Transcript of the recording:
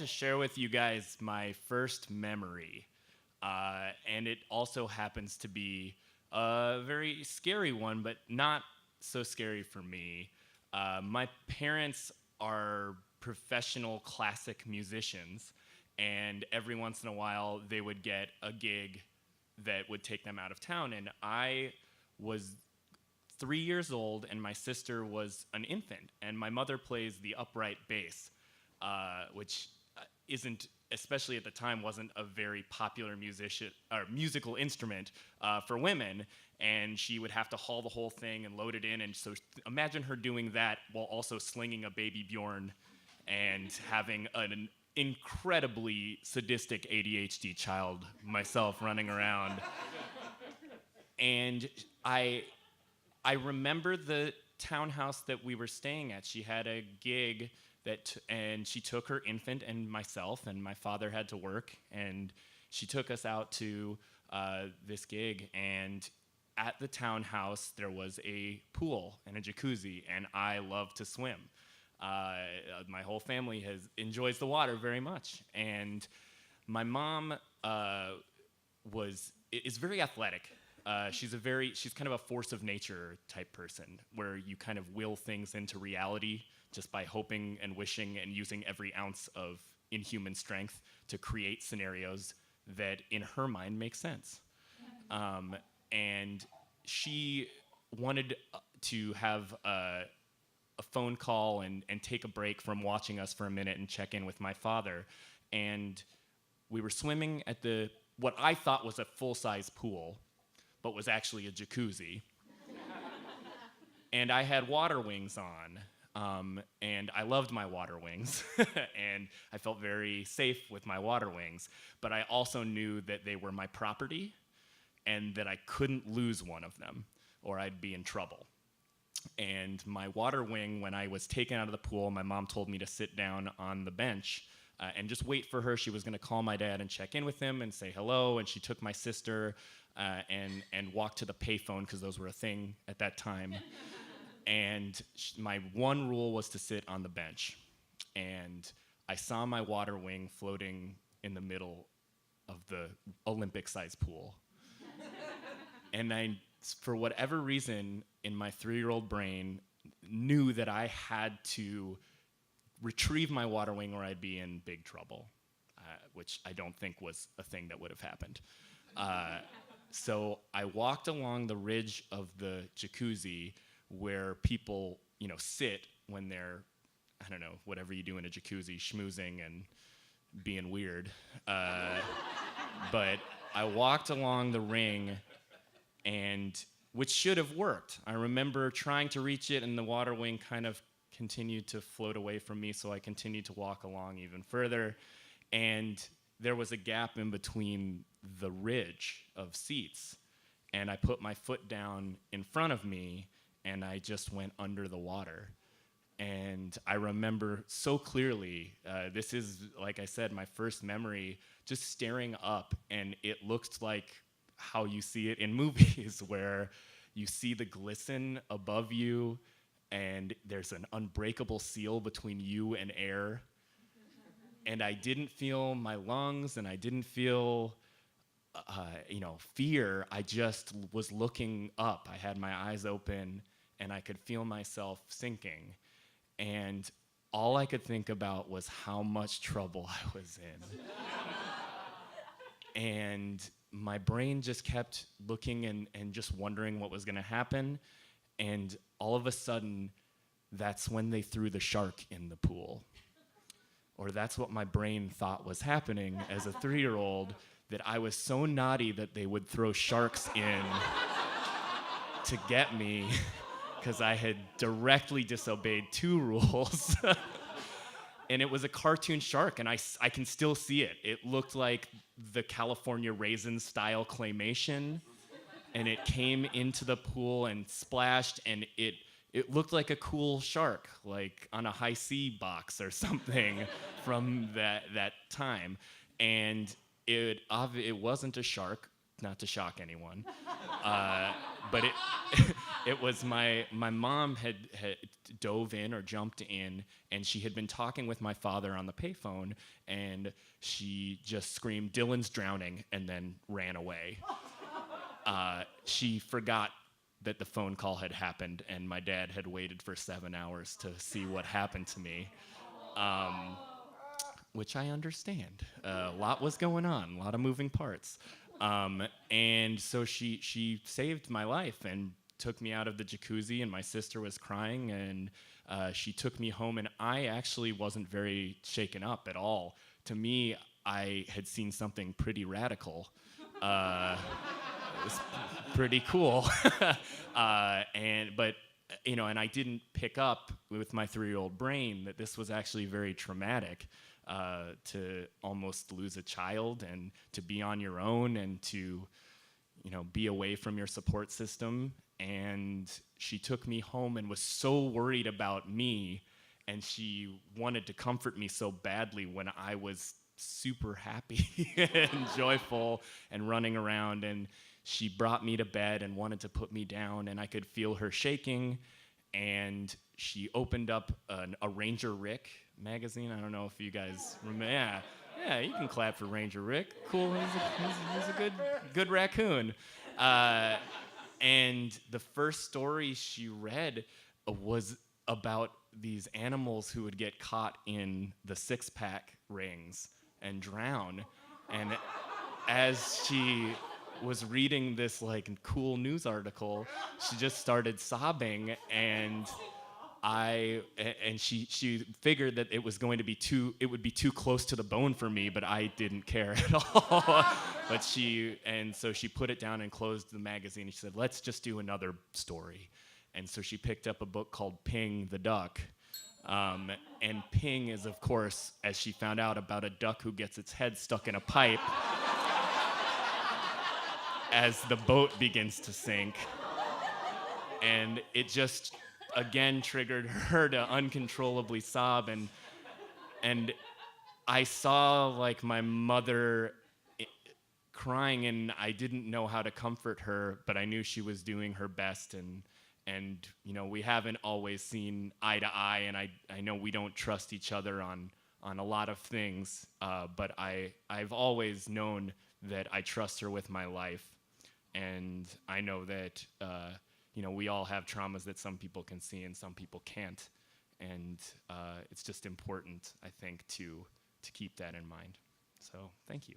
to share with you guys my first memory. And it also happens to be a very scary one, but not so scary for me. My parents are professional classic musicians, and every once in a while they would get a gig that would take them out of town. And I was 3 years old, and my sister was an infant, and my mother plays the upright bass, which isn't, especially at the time, wasn't a very popular musical instrument for women, and she would have to haul the whole thing and load it in. And so imagine her doing that while also slinging a baby Bjorn and having an incredibly sadistic ADHD child myself running around. And I remember the townhouse that we were staying at. She had a gig and she took her infant and myself, and my father had to work, and she took us out to this gig. And at the townhouse there was a pool and a jacuzzi, and I love to swim. My whole family enjoys the water very much, and my mom is very athletic. She's kind of a force of nature type person, where you kind of will things into reality just by hoping and wishing and using every ounce of inhuman strength to create scenarios that in her mind make sense. And she wanted to have a phone call and take a break from watching us for a minute and check in with my father. And we were swimming at what I thought was a full-size pool, but was actually a jacuzzi. And I had water wings on, and I loved my water wings, and I felt very safe with my water wings, but I also knew that they were my property and that I couldn't lose one of them or I'd be in trouble. And my water wing, when I was taken out of the pool, my mom told me to sit down on the bench and just wait for her. She was gonna call my dad and check in with him and say hello, and she took my sister and walked to the payphone, because those were a thing at that time. And my one rule was to sit on the bench. And I saw my water wing floating in the middle of the Olympic-sized pool. And I, for whatever reason, in my 3-year-old brain, knew that I had to retrieve my water wing or I'd be in big trouble, which I don't think was a thing that would have happened. So I walked along the ridge of the jacuzzi where people, sit when they're, I don't know, whatever you do in a jacuzzi, schmoozing and being weird. But I walked along the ring, which should have worked. I remember trying to reach it, and the water wing kind of continued to float away from me, so I continued to walk along even further. And there was a gap in between the ridge of seats, and I put my foot down in front of me, and I just went under the water. And I remember so clearly, this is, like I said, my first memory, just staring up, and it looked like how you see it in movies, where you see the glisten above you, and there's an unbreakable seal between you and air. And I didn't feel my lungs, and I didn't feel fear. I just was looking up. I had my eyes open, and I could feel myself sinking. And all I could think about was how much trouble I was in. And my brain just kept looking and just wondering what was gonna happen. And all of a sudden, that's when they threw the shark in the pool. Or that's what my brain thought was happening as a 3-year-old, that I was so naughty that they would throw sharks in to get me, because I had directly disobeyed 2 rules. And it was a cartoon shark, and I can still see it. It looked like the California Raisins style claymation, and it came into the pool and splashed, and it looked like a cool shark, like on a high C box or something from that time. And it wasn't a shark, not to shock anyone, but it was my mom had dove in or jumped in, and she had been talking with my father on the payphone, and she just screamed, "Dylan's drowning," and then ran away. She forgot that the phone call had happened, and my dad had waited for 7 hours to see what happened to me, which I understand. A lot was going on, a lot of moving parts. And so she saved my life and took me out of the jacuzzi, and my sister was crying, and she took me home, and I actually wasn't very shaken up at all. To me, I had seen something pretty radical. It was pretty cool. But I didn't pick up with my 3-year-old brain that this was actually very traumatic, to almost lose a child and to be on your own and to, be away from your support system. And she took me home and was so worried about me, and she wanted to comfort me so badly when I was super happy and joyful and running around. And she brought me to bed and wanted to put me down, and I could feel her shaking. And she opened up a Ranger Rick magazine. I don't know if you guys remember. Yeah, you can clap for Ranger Rick. Cool, he's a good raccoon. And the first story she read was about these animals who would get caught in the 6-pack rings and drown. And as she was reading this cool news article, she just started sobbing, and she figured that it was going to be it would be too close to the bone for me, but I didn't care at all. So she put it down and closed the magazine. She said, "Let's just do another story." And so she picked up a book called Ping the Duck. And Ping is, of course, as she found out, about a duck who gets its head stuck in a pipe as the boat begins to sink. And it just, again, triggered her to uncontrollably sob. And I saw, my mother crying, and I didn't know how to comfort her, but I knew she was doing her best. And we haven't always seen eye to eye, and I know we don't trust each other on a lot of things, but I've always known that I trust her with my life. And I know that, we all have traumas that some people can see and some people can't. And it's just important, I think, to keep that in mind. So, thank you.